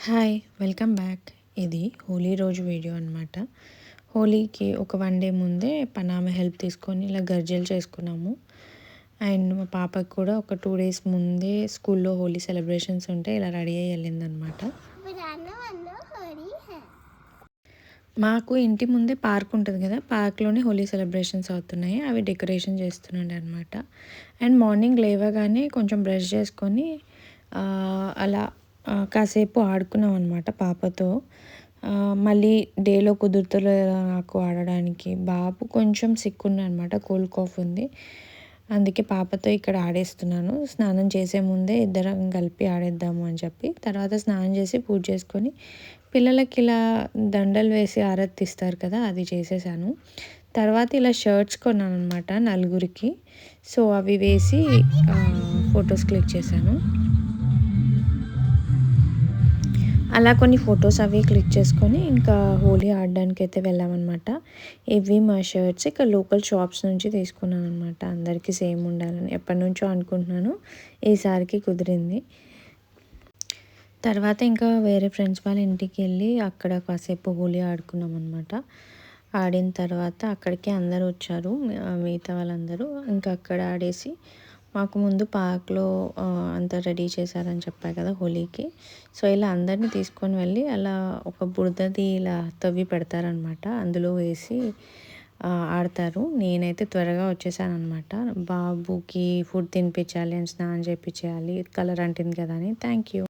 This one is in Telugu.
Hi welcome back. ఇది హోలీ రోజు వీడియో అనమాట. హోలీకి ఒక 1 డే ముందే పనామె హెల్ప్ తీసుకొని ఇలా గర్జలు చేసుకున్నాము. అండ్ మా పాపకి కూడా ఒక 2 డేస్ ముందే స్కూల్లో హోలీ సెలబ్రేషన్స్ ఉంటే ఇలా రెడీ అయ్యి వెళ్ళిందనమాట. మాకు ఇంటి ముందే పార్క్ ఉంటుంది కదా, పార్క్లోనే హోలీ సెలబ్రేషన్స్ అవుతున్నాయి. అవి డెకరేషన్ చేస్తుండే అనమాట. అండ్ మార్నింగ్ లేవగానే కొంచెం బ్రష్ చేసుకొని అలా కాసేపు ఆడుకున్నాం అనమాట పాపతో. మళ్ళీ డేలో కుదురుతలేదు నాకు ఆడడానికి. బాబు కొంచెం సిక్ అనమాట, కోల్డ్ కాఫ్ ఉంది. అందుకే పాపతో ఇక్కడ ఆడేస్తున్నాను. స్నానం చేసే ముందే ఇద్దరం కలిపి ఆడేద్దాము అని చెప్పి తర్వాత స్నానం చేసి పూజ చేసుకొని పిల్లలకి ఇలా దండలు వేసి ఆరతి తీస్తారు కదా, అది చేసేసాను. తర్వాత ఇలా షర్ట్స్ కొన్నాను అనమాట నలుగురికి. సో అవి వేసి ఫొటోస్ క్లిక్ చేశాను. అలా కొన్ని ఫొటోస్ అవి క్లిక్ చేసుకొని ఇంకా హోలీ ఆడడానికి అయితే వెళ్ళామన్నమాట. ఇవి మా షర్ట్స్ ఇక్కడ లోకల్ షాప్స్ నుంచి తీసుకున్నాను అనమాట. అందరికీ సేమ్ ఉండాలని ఎప్పటి నుంచో అనుకుంటున్నాను, ఈసారికి కుదిరింది. తర్వాత ఇంకా వేరే ఫ్రెండ్స్ వాళ్ళ ఇంటికి వెళ్ళి అక్కడ కాసేపు హోలీ ఆడుకున్నాం అనమాట. ఆడిన తర్వాత అక్కడికి అందరూ వచ్చారు, మిగతా వాళ్ళందరూ. ఇంకా అక్కడ ఆడేసి మాకు ముందు పార్క్లో అంతా రెడీ చేశారని చెప్పారు కదా హోలీకి. సో ఇలా అందరినీ తీసుకొని వెళ్ళి అలా ఒక బురదది ఇలా తవ్వి పెడతారనమాట, అందులో వేసి ఆడతారు. నేనైతే త్వరగా వచ్చేసాను అనమాట. బాబుకి ఫుడ్ తినిపించాలి అండ్ స్నానం చేయించాలి, కలర్ అంటింది కదా అని. Thank you.